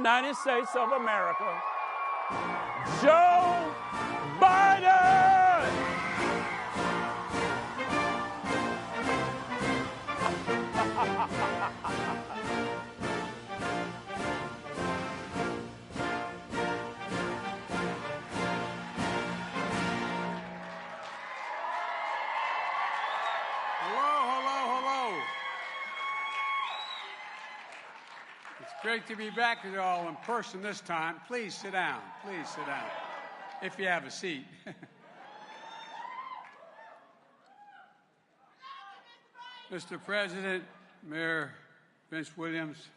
United States of America, Joe Biden. Hello. It's great to be back with you all in person this time. Please sit down. If you have a seat. Mr. President, Mayor Vince Williams,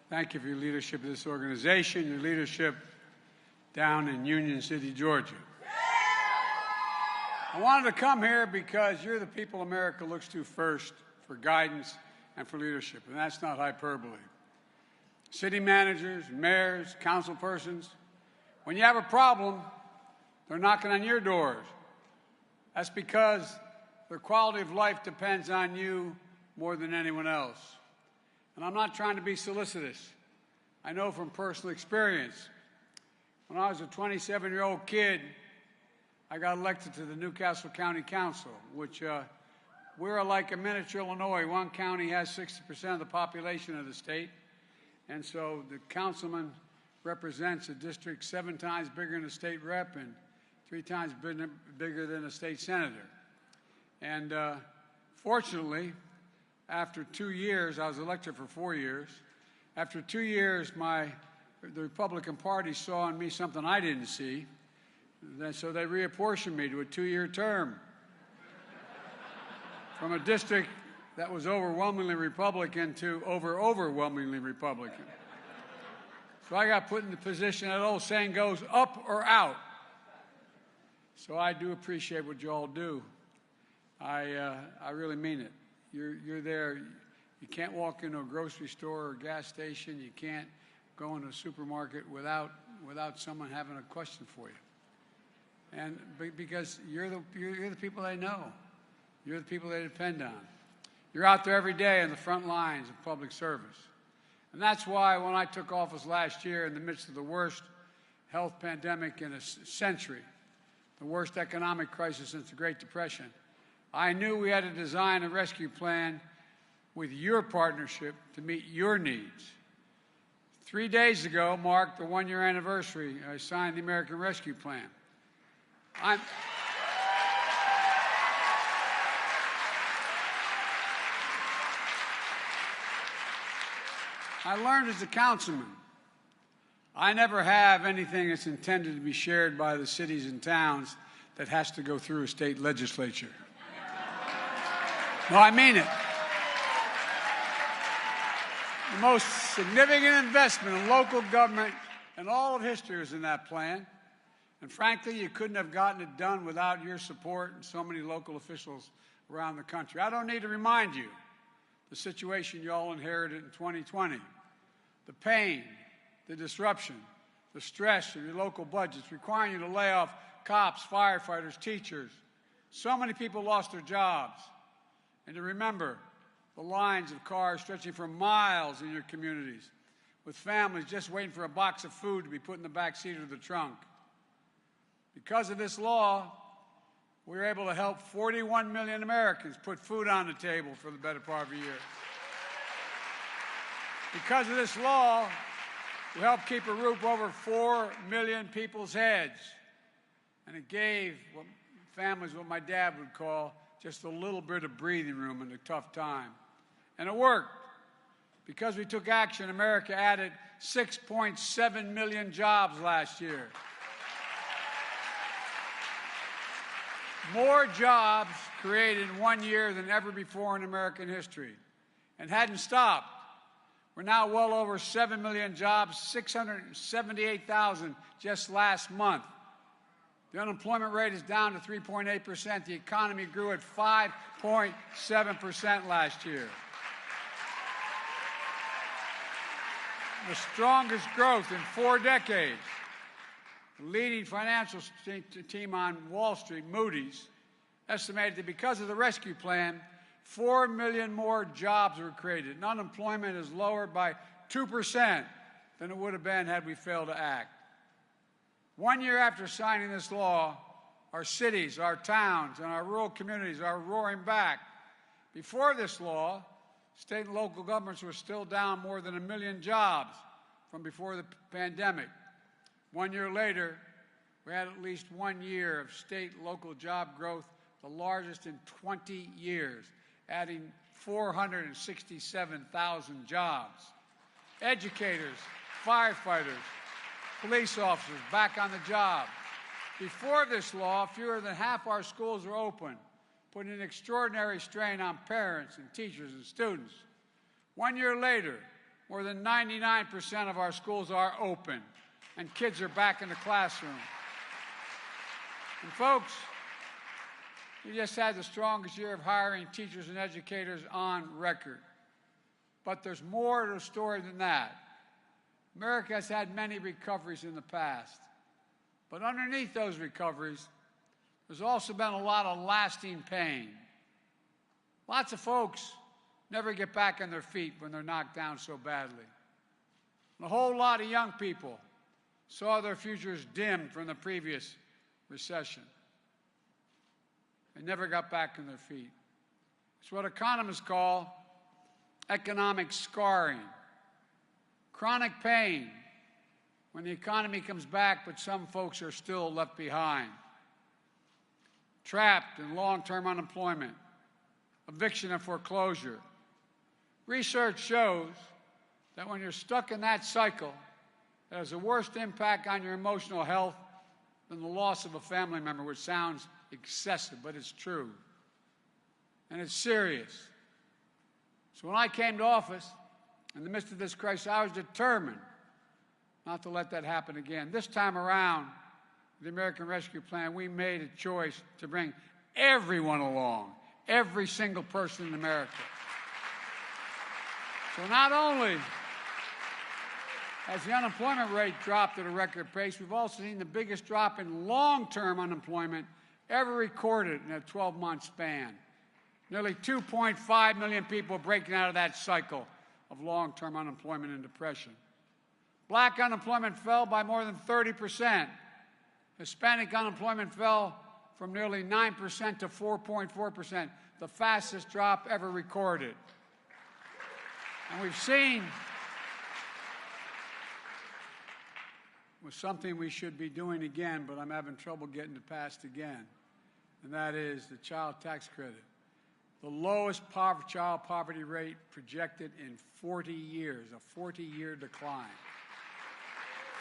thank you for your leadership of this organization, your leadership down in Union City, Georgia. I wanted to come here because you're the people America looks to first for guidance and for leadership, and that's not hyperbole. City managers, mayors, council persons, when you have a problem, they're knocking on your doors. That's because their quality of life depends on you more than anyone else. And I'm not trying to be solicitous. I know from personal experience. When I was a 27-year-old kid, I got elected to the Newcastle County Council, which we're like a miniature Illinois. One county has 60% of the population of the state. And so the councilman represents a district 7 times bigger than a state rep and 3 times bigger than a state senator. And fortunately, after 2 years, I was elected for 4 years. After 2 years, the Republican Party saw in me something I didn't see. So they reapportioned me to a 2-year term from a district that was overwhelmingly Republican to overwhelmingly Republican. So I got put in the position, that old saying goes, up or out. So I do appreciate what you all do. I really mean it. You're there. You can't walk into a grocery store or gas station. You can't go into a supermarket without someone having a question for you. And because you're the people they know. You're the people they depend on. You're out there every day in the front lines of public service. And that's why when I took office last year in the midst of the worst health pandemic in a century, the worst economic crisis since the Great Depression, I knew we had to design a rescue plan with your partnership to meet your needs. 3 days ago marked the 1-year anniversary I signed the American Rescue Plan. I learned as a councilman, I never have anything that's intended to be shared by the cities and towns that has to go through a state legislature. No, I mean it. The most significant investment in local government in all of history was in that plan. And frankly, you couldn't have gotten it done without your support and so many local officials around the country. I don't need to remind you the situation you all inherited in 2020, the pain, the disruption, the stress of your local budgets, requiring you to lay off cops, firefighters, teachers. So many people lost their jobs. And to remember the lines of cars stretching for miles in your communities, with families just waiting for a box of food to be put in the back seat of the trunk. Because of this law, we were able to help 41 million Americans put food on the table for the better part of a year. Because of this law, we helped keep a roof over 4 million people's heads. And it gave families what my dad would call just a little bit of breathing room in a tough time. And it worked. Because we took action, America added 6.7 million jobs last year. More jobs created in 1 year than ever before in American history, and hadn't stopped. We're now well over 7 million jobs, 678,000 just last month. The unemployment rate is down to 3.8%. The economy grew at 5.7% last year. The strongest growth in 4 decades. The leading financial team on Wall Street, Moody's, estimated that because of the rescue plan, 4 million more jobs were created, and unemployment is lower by 2% than it would have been had we failed to act. 1 year after signing this law, our cities, our towns, and our rural communities are roaring back. Before this law, state and local governments were still down more than 1 million jobs from before the pandemic. 1 year later, we had at least 1 year of state and local job growth, the largest in 20 years, adding 467,000 jobs. Educators, firefighters, police officers back on the job. Before this law, fewer than half our schools were open, putting an extraordinary strain on parents and teachers and students. 1 year later, more than 99% of our schools are open, and kids are back in the classroom. And folks, we just had the strongest year of hiring teachers and educators on record. But there's more to the story than that. America has had many recoveries in the past. But underneath those recoveries, there's also been a lot of lasting pain. Lots of folks never get back on their feet when they're knocked down so badly. And a whole lot of young people saw their futures dimmed from the previous recession. They never got back on their feet. It's what economists call economic scarring. Chronic pain when the economy comes back, but some folks are still left behind. Trapped in long-term unemployment, eviction and foreclosure. Research shows that when you're stuck in that cycle, it has the worst impact on your emotional health than the loss of a family member, which sounds excessive, but it's true. And it's serious. So when I came to office, in the midst of this crisis, I was determined not to let that happen again. This time around, the American Rescue Plan, we made a choice to bring everyone along, every single person in America. So not only has the unemployment rate dropped at a record pace, we've also seen the biggest drop in long-term unemployment ever recorded in a 12-month span. Nearly 2.5 million people breaking out of that cycle of long-term unemployment and depression. Black unemployment fell by more than 30%. Hispanic unemployment fell from nearly 9% to 4.4%, the fastest drop ever recorded. And we've seen was something we should be doing again, but I'm having trouble getting it passed again, and that is the child tax credit. The lowest child poverty rate projected in 40 years, a 40-year decline.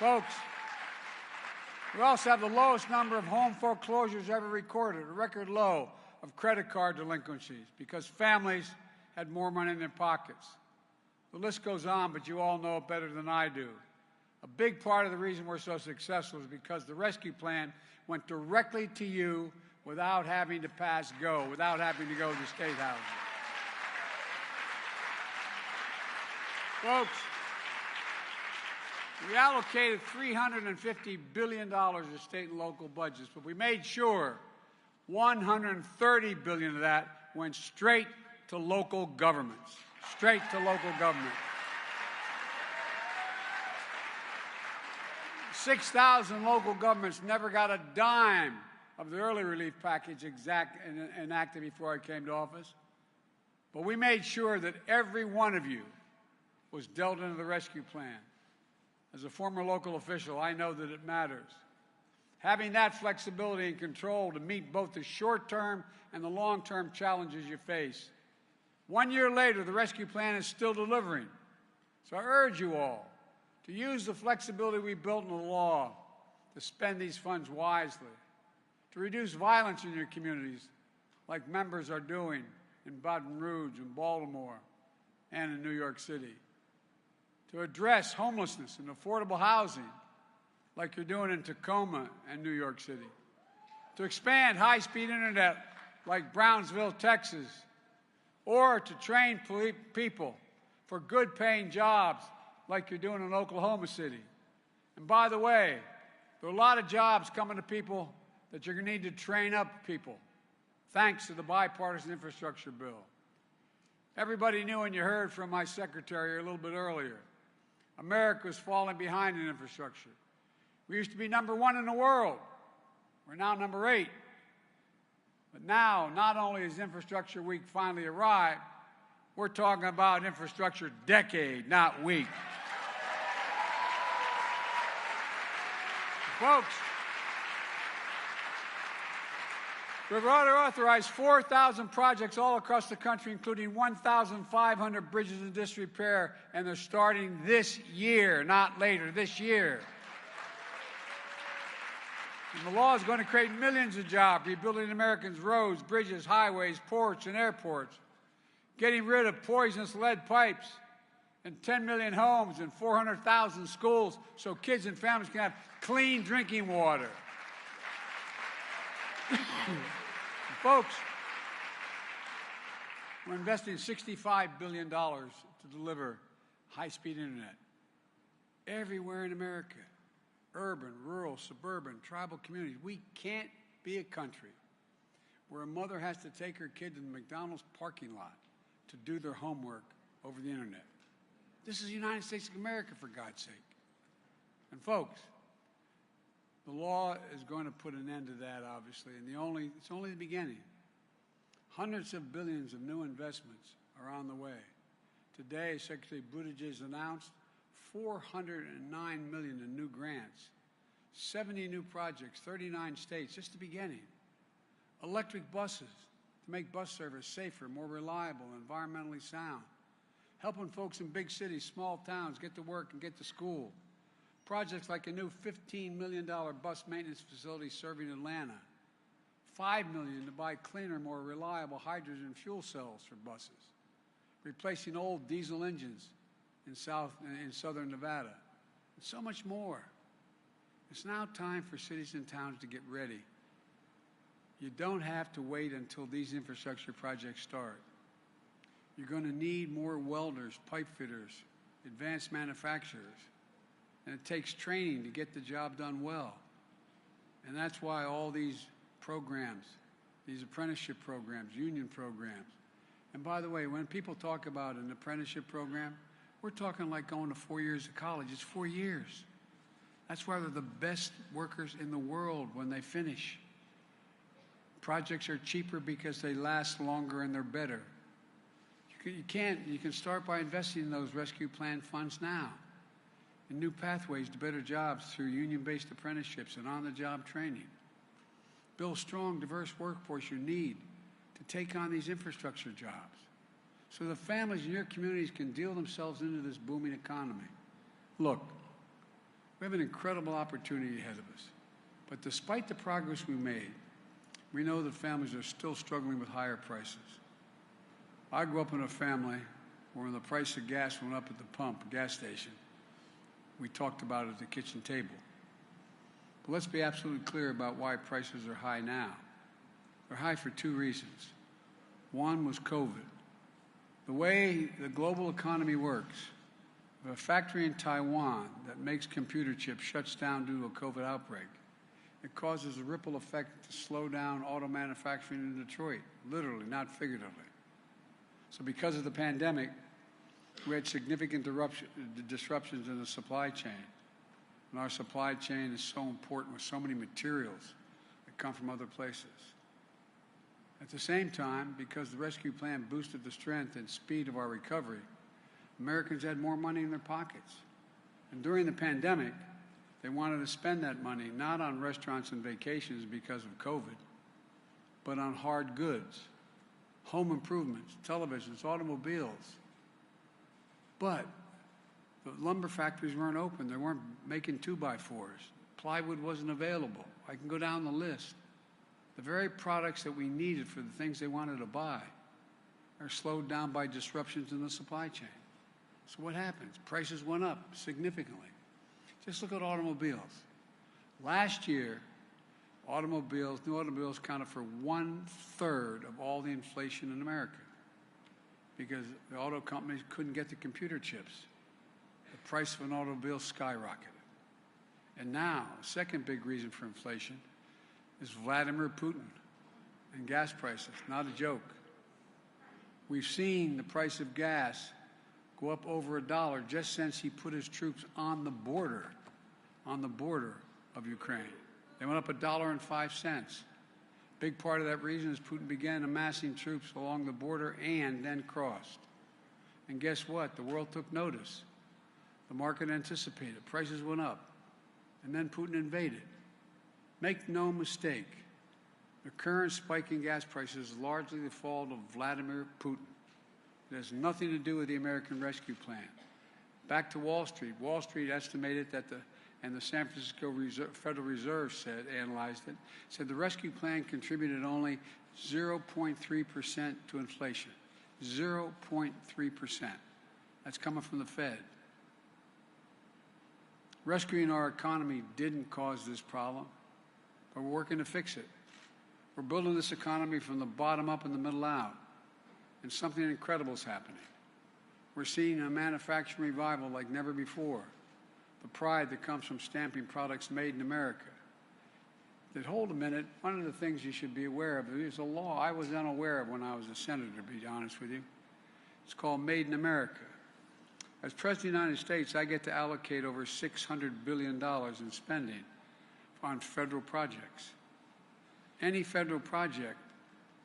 Folks, we also have the lowest number of home foreclosures ever recorded, a record low of credit card delinquencies because families had more money in their pockets. The list goes on, but you all know it better than I do. A big part of the reason we're so successful is because the rescue plan went directly to you without having to pass go, without having to go to state housing. Folks, we allocated $350 billion to state and local budgets, but we made sure $130 billion of that went straight to local governments, straight to local government. 6,000 local governments never got a dime of the early relief package enacted before I came to office. But we made sure that every one of you was dealt into the rescue plan. As a former local official, I know that it matters. Having that flexibility and control to meet both the short-term and the long-term challenges you face. 1 year later, the rescue plan is still delivering. So I urge you all to use the flexibility we built in the law to spend these funds wisely, to reduce violence in your communities like members are doing in Baton Rouge and Baltimore and in New York City, to address homelessness and affordable housing like you're doing in Tacoma and New York City, to expand high-speed internet like Brownsville, Texas, or to train people for good-paying jobs like you're doing in Oklahoma City. And by the way, there are a lot of jobs coming to people that you're going to need to train up people, thanks to the bipartisan infrastructure bill. Everybody knew, and you heard from my secretary a little bit earlier, America is falling behind in infrastructure. We used to be #1 in the world. We're now #8. But now, not only has Infrastructure Week finally arrived, we're talking about infrastructure decade, not week. Folks, we've already authorized 4,000 projects all across the country, including 1,500 bridges in disrepair, and they're starting this year, not later, this year. And the law is going to create millions of jobs, rebuilding Americans' roads, bridges, highways, ports, and airports, getting rid of poisonous lead pipes in 10 million homes and 400,000 schools so kids and families can have clean drinking water. Folks, we're investing $65 billion to deliver high-speed internet everywhere in America. Urban, rural, suburban, tribal communities. We can't be a country where a mother has to take her kid to the McDonald's parking lot to do their homework over the internet. This is the United States of America, for God's sake. And folks, the law is going to put an end to that, obviously, and it's only the beginning. Hundreds of billions of new investments are on the way. Today, Secretary Buttigieg announced $409 million in new grants, 70 new projects, 39 states, just the beginning. Electric buses to make bus service safer, more reliable, environmentally sound. Helping folks in big cities, small towns get to work and get to school. Projects like a new $15 million bus maintenance facility serving Atlanta. $5 million to buy cleaner, more reliable hydrogen fuel cells for buses. Replacing old diesel engines in southern Nevada, and so much more. It's now time for cities and towns to get ready. You don't have to wait until these infrastructure projects start. You're going to need more welders, pipe fitters, advanced manufacturers, and it takes training to get the job done well. And that's why all these programs, these apprenticeship programs, union programs, and by the way, when people talk about an apprenticeship program, we're talking like going to 4 years of college. It's 4 years. That's why they're the best workers in the world when they finish. Projects are cheaper because they last longer and they're better. You can start by investing in those rescue plan funds now, in new pathways to better jobs through union-based apprenticeships and on-the-job training. Build a strong, diverse workforce you need to take on these infrastructure jobs, so the families in your communities can deal themselves into this booming economy. Look, we have an incredible opportunity ahead of us. But despite the progress we made, we know that families are still struggling with higher prices. I grew up in a family where when the price of gas went up at the pump, gas station, we talked about it at the kitchen table. But let's be absolutely clear about why prices are high now. They're high for 2 reasons. One was COVID. The way the global economy works, if a factory in Taiwan that makes computer chips shuts down due to a COVID outbreak, it causes a ripple effect to slow down auto manufacturing in Detroit, literally, not figuratively. So because of the pandemic, we had significant disruptions in the supply chain. And our supply chain is so important with so many materials that come from other places. At the same time, because the rescue plan boosted the strength and speed of our recovery, Americans had more money in their pockets. And during the pandemic, they wanted to spend that money not on restaurants and vacations because of COVID, but on hard goods, home improvements, televisions, automobiles. But the lumber factories weren't open. They weren't making 2x4s. Plywood wasn't available. I can go down the list. The very products that we needed for the things they wanted to buy are slowed down by disruptions in the supply chain. So what happens? Prices went up significantly. Just look at automobiles. Last year, new automobiles accounted for 1/3 of all the inflation in America because the auto companies couldn't get the computer chips. The price of an automobile skyrocketed. And now, the second big reason for inflation is Vladimir Putin and gas prices. Not a joke. We've seen the price of gas go up over $1 just since he put his troops on the border of Ukraine. They went up $1.05. Big part of that reason is Putin began amassing troops along the border and then crossed. And guess what? The world took notice. The market anticipated. Prices went up. And then Putin invaded. Make no mistake, the current spike in gas prices is largely the fault of Vladimir Putin. It has nothing to do with the American Rescue Plan. Back to Wall Street. Wall Street estimated that the San Francisco Federal Reserve analyzed it, said the rescue plan contributed only 0.3% to inflation. 0.3%. That's coming from the Fed. Rescuing our economy didn't cause this problem, but we're working to fix it. We're building this economy from the bottom up and the middle out, and something incredible is happening. We're seeing a manufacturing revival like never before. The pride that comes from stamping products made in America. That, hold a minute, one of the things you should be aware of, there's a law I was unaware of when I was a senator, to be honest with you. It's called Made in America. As President of the United States, I get to allocate over $600 billion in spending on federal projects. Any federal project,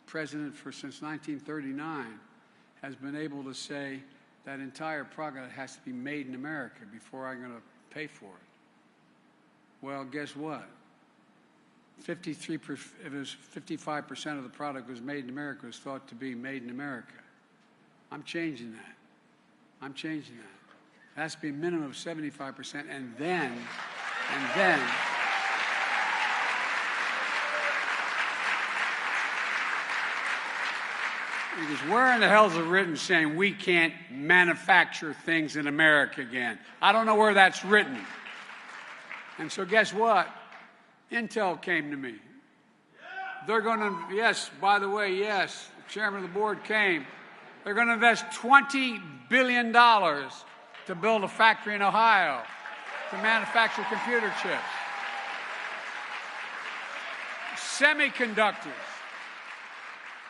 President since 1939, has been able to say that entire project has to be made in America before I'm going to pay for it. Well, guess what? 55% of the product was made in America was thought to be made in America. I'm changing that. I'm changing that. It has to be a minimum of 75%, and then, because where in the hell is it written saying we can't manufacture things in America again? I don't know where that's written. And so guess what? Intel came to me. They're going to, yes, by the way, yes, the chairman of the board came. They're going to invest $20 billion to build a factory in Ohio to manufacture computer chips. Semiconductors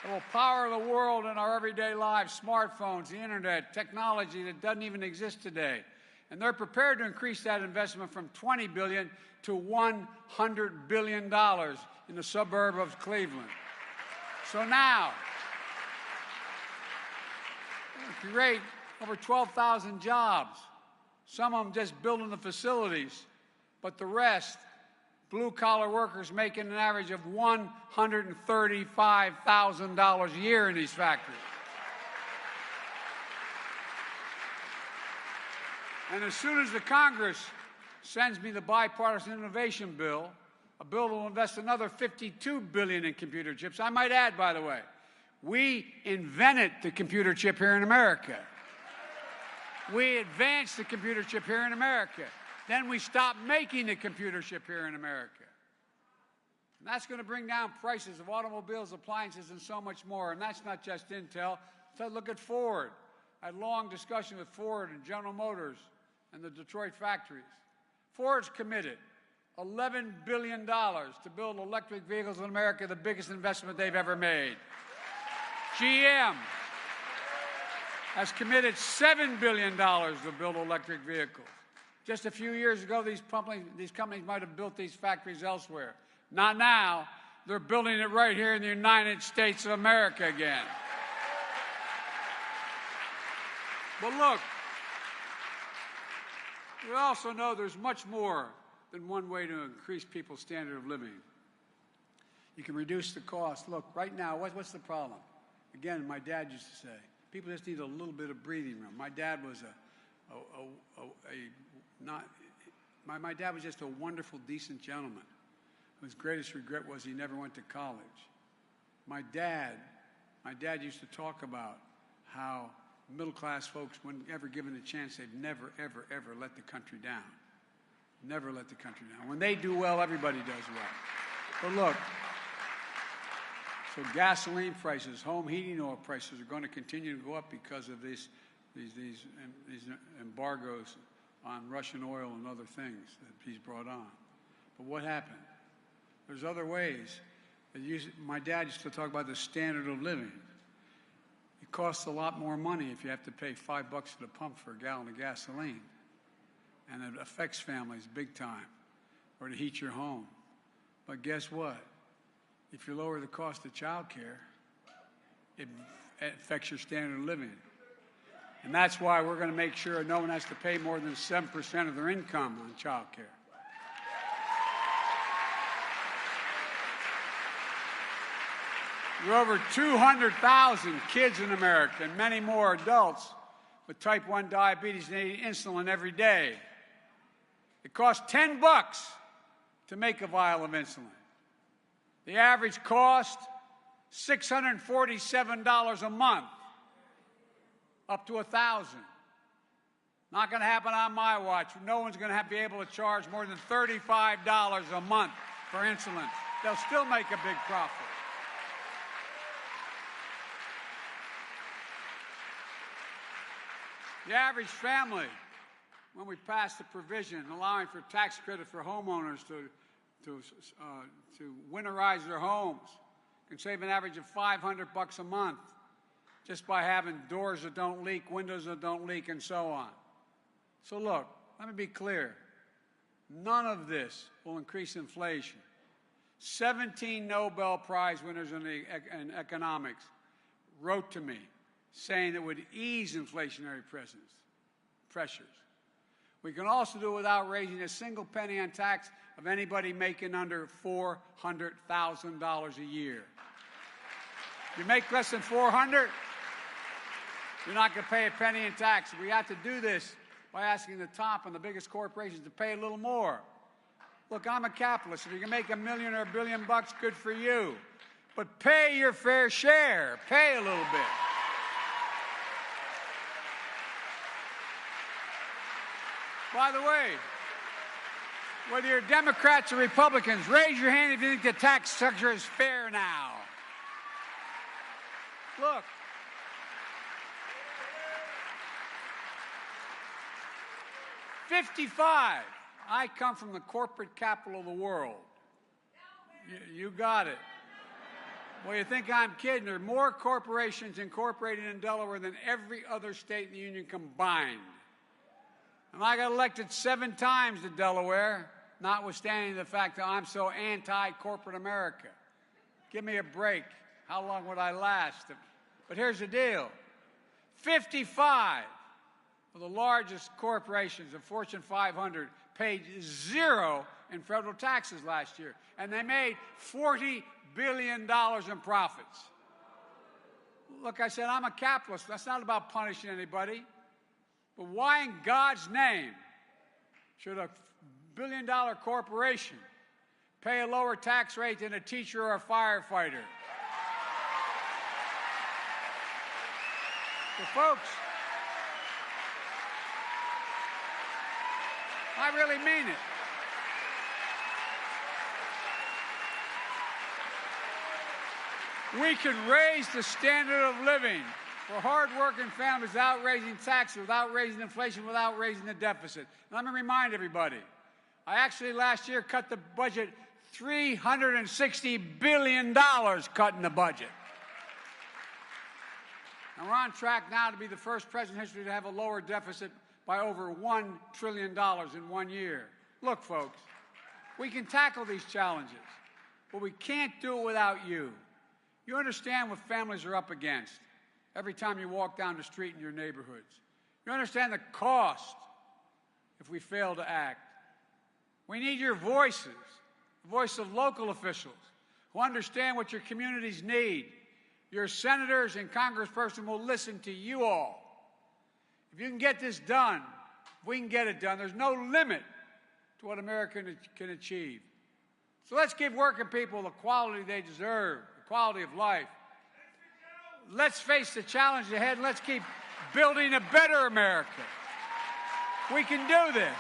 that will power the world in our everyday lives, smartphones, the internet, technology that doesn't even exist today. And they're prepared to increase that investment from $20 billion to $100 billion in the suburb of Cleveland. So now, create over 12,000 jobs, some of them just building the facilities, but the rest, blue-collar workers making an average of $135,000 a year in these factories. And as soon as the Congress sends me the bipartisan innovation bill, a bill that will invest another $52 billion in computer chips, I might add, by the way, we invented the computer chip here in America. We advanced the computer chip here in America. Then we stopped making the computer chip here in America. And that's going to bring down prices of automobiles, appliances, and so much more. And that's not just Intel. So look at Ford. I had a long discussion with Ford and General Motors and the Detroit factories. Ford's committed $11 billion to build electric vehicles in America, the biggest investment they've ever made. GM has committed $7 billion to build electric vehicles. Just a few years ago, these companies might have built these factories elsewhere. Not now. They're building it right here in the United States of America again. But look, we also know there's much more than one way to increase people's standard of living. You can reduce the cost. Look, right now, what's the problem? Again, my dad used to say, people just need a little bit of breathing room. My dad was my dad was just a wonderful, decent gentleman whose greatest regret was he never went to college. My dad used to talk about how middle-class folks, when ever given a chance, they'd never, ever, ever let the country down. Never let the country down. When they do well, everybody does well. But look, so gasoline prices, home heating oil prices are going to continue to go up because of these embargoes on Russian oil and other things that he's brought on. But what happened? There's other ways. My dad used to talk about the standard of living. It costs a lot more money if you have to pay $5 at the pump for a gallon of gasoline. And it affects families big time, or to heat your home. But guess what? If you lower the cost of child care, it affects your standard of living. And that's why we're going to make sure no one has to pay more than 7% of their income on child care. There are over 200,000 kids in America and many more adults with type 1 diabetes needing insulin every day. It costs $10 to make a vial of insulin. The average cost, $647 a month, up to $1,000. Not going to happen on my watch. No one's going to be able to charge more than $35 a month for insulin. They'll still make a big profit. The average family, when we passed the provision allowing for tax credit for homeowners to winterize their homes, can save an average of $500 a month just by having doors that don't leak, windows that don't leak, and so on. So look, let me be clear. None of this will increase inflation. 17 Nobel Prize winners in economics wrote to me saying it would ease inflationary pressures. We can also do it without raising a single penny on tax of anybody making under $400,000 a year. You make less than $400,000, you're not going to pay a penny in tax. We have to do this by asking the top and the biggest corporations to pay a little more. Look, I'm a capitalist. If you can make $1 million or $1 billion, good for you. But pay your fair share. Pay a little bit. By the way, whether you're Democrats or Republicans, raise your hand if you think the tax structure is fair now. Look. '55. I come from the corporate capital of the world. You got it. Well, you think I'm kidding. There are more corporations incorporated in Delaware than every other state in the union combined. And I got elected 7 times to Delaware, notwithstanding the fact that I'm so anti-corporate America. Give me a break. How long would I last? But here's the deal. 55 of the largest corporations of Fortune 500 paid 0 in federal taxes last year, and they made $40 billion in profits. Look, I said, I'm a capitalist. That's not about punishing anybody. But why in God's name should a billion-dollar corporation pay a lower tax rate than a teacher or a firefighter? So, folks, I really mean it. We can raise the standard of living for hard-working families without raising taxes, without raising inflation, without raising the deficit. Let me remind everybody, I actually last year cut the budget $360 billion cutting the budget. And we're on track now to be the first president in history to have a lower deficit by over $1 trillion in 1 year. Look, folks, we can tackle these challenges, but we can't do it without you. You understand what families are up against every time you walk down the street in your neighborhoods. You understand the cost if we fail to act. We need your voices, the voice of local officials who understand what your communities need. Your senators and congressperson will listen to you all. If you can get this done, if we can get it done, there's no limit to what America can achieve. So let's give working people the quality they deserve, the quality of life. Let's face the challenge ahead and let's keep building a better America. We can do this.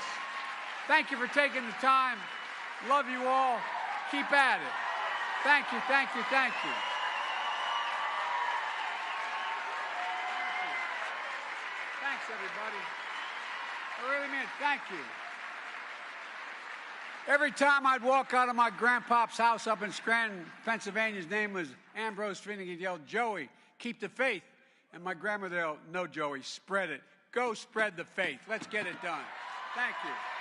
Thank you for taking the time. Love you all. Keep at it. Thank you, thank you, thank you. Thanks, everybody. I really mean it. Thank you. Every time I'd walk out of my grandpop's house up in Scranton, Pennsylvania, his name was Ambrose Finnegan, he'd yell, "Joey, keep the faith." And my grandmother, no, Joey, spread it. Go spread the faith. Let's get it done. Thank you.